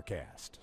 Forecast.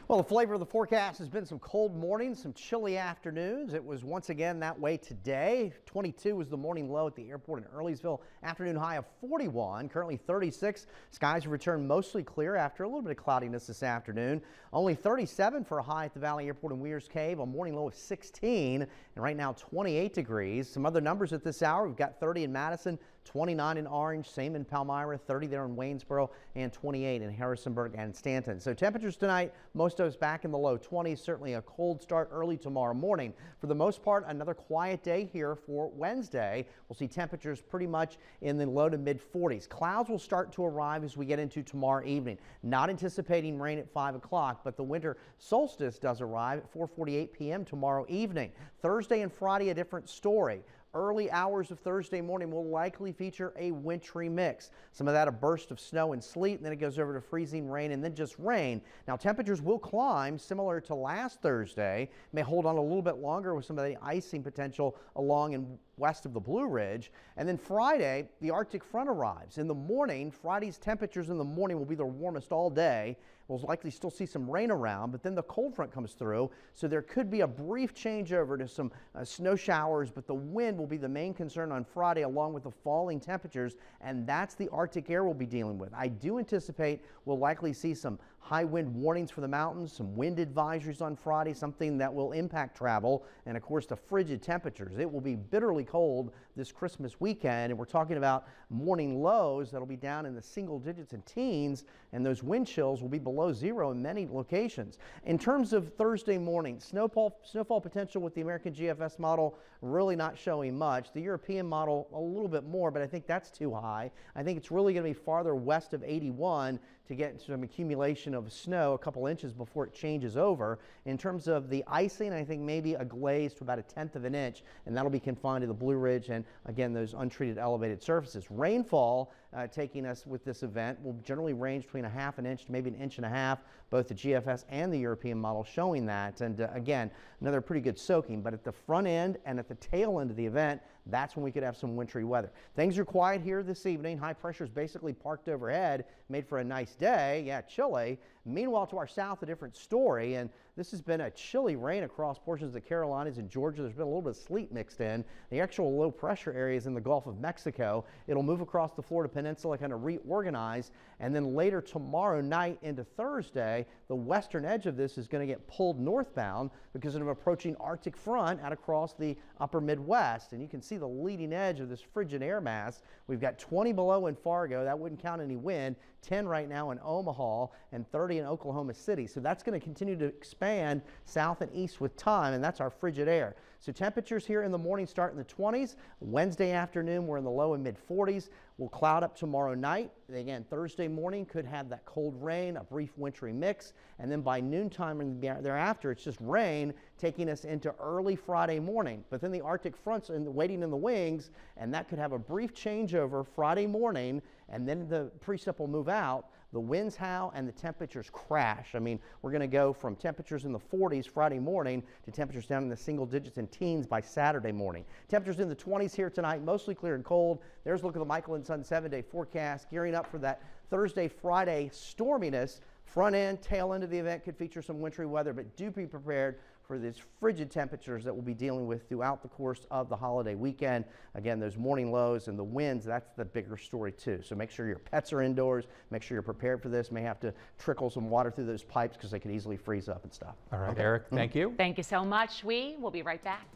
Well, the flavor of the forecast has been some cold mornings, some chilly afternoons. It was once again that way today. 22 was the morning low at the airport in Earlysville. Afternoon high of 41, currently 36. Skies return mostly clear after a little bit of cloudiness this afternoon. Only 37 for a high at the Valley Airport in Weir's Cave, a morning low of 16, and right now 28 degrees. Some other numbers at this hour. We've got 30 in Madison, 29 in Orange, same in Palmyra, 30 there in Waynesboro, and 28 in Harrisonburg and Stanton. So temperatures tonight, most of us back in the low 20s. Certainly a cold start early tomorrow morning. For the most part, another quiet day here for Wednesday. We'll see temperatures pretty much in the low to mid 40s. Clouds will start to arrive as we get into tomorrow evening. Not anticipating rain at 5 o'clock, but the winter solstice does arrive at 4:48 p.m. tomorrow evening. Thursday and Friday, a different story. Early hours of Thursday morning will likely feature a wintry mix. Some of that a burst of snow and sleet, and then it goes over to freezing rain and then just rain. Now temperatures will climb similar to last Thursday. May hold on a little bit longer with some of the icing potential along and west of the Blue Ridge. And then Friday, the Arctic front arrives. In the morning, Friday's temperatures in the morning will be the warmest all day. We'll likely still see some rain around, but then the cold front comes through, so there could be a brief changeover to some snow showers, but the wind will be the main concern on Friday along with the falling temperatures, and that's the Arctic air we'll be dealing with. I do anticipate we'll likely see some high wind warnings for the mountains, some wind advisories on Friday, something that will impact travel, and of course the frigid temperatures. It will be bitterly cold this Christmas weekend, and we're talking about morning lows that'll be down in the single digits and teens, and those wind chills will be below zero in many locations. In terms of Thursday morning, snowfall potential with the American GFS model really not showing much. The European model a little bit more, but I think that's too high. I think it's really going to be farther west of 81 to get some accumulation of snow, a couple inches before it changes over. In terms of the icing, I think maybe a glaze to about 1/10 of an inch, and that'll be confined to the Blue Ridge and again those untreated elevated surfaces. Rainfall taking us with this event will generally range between 1/2 inch to maybe 1.5 inches, both the GFS and the European model showing that. And again, another pretty good soaking, but at the front end and at the tail end of the event, that's when we could have some wintry weather. Things are quiet here this evening. High pressure is basically parked overhead, made for a nice day. Yeah, chilly. Meanwhile, to our south, a different story, and this has been a chilly rain across portions of the Carolinas and Georgia. There's been a little bit of sleet mixed in. The actual low pressure areas in the Gulf of Mexico. It'll move across the Florida Peninsula, kind of reorganize, and then later tomorrow night into Thursday, the western edge of this is going to get pulled northbound because of an approaching Arctic front out across the upper Midwest, and you can see the leading edge of this frigid air mass. We've got 20 below in Fargo. That wouldn't count any wind. 10 right now in Omaha and 30 in Oklahoma City. So that's going to continue to expand south and east with time, and that's our frigid air. So temperatures here in the morning start in the 20s. Wednesday afternoon, we're in the low and mid 40s. We'll cloud up tomorrow night. Again, Thursday morning could have that cold rain, a brief wintry mix, and then by noontime and thereafter, it's just rain taking us into early Friday morning. But then the Arctic front's waiting in the wings, and that could have a brief changeover Friday morning, and then the precip will move out. The winds howl and the temperatures crash. I mean, we're going to go from temperatures in the 40s Friday morning to temperatures down in the single digits and teens by Saturday morning. Temperatures in the 20s here tonight, mostly clear and cold. There's a look at the Michael and Son 7-day forecast, gearing up for that Thursday, Friday storminess. Front end, tail end of the event could feature some wintry weather, but do be prepared for these frigid temperatures that we'll be dealing with throughout the course of the holiday weekend. Again, those morning lows and the winds, that's the bigger story too. So make sure your pets are indoors. Make sure you're prepared for this. May have to trickle some water through those pipes because they could easily freeze up and stuff. All right, okay. Eric, thank you. Thank you so much. We will be right back.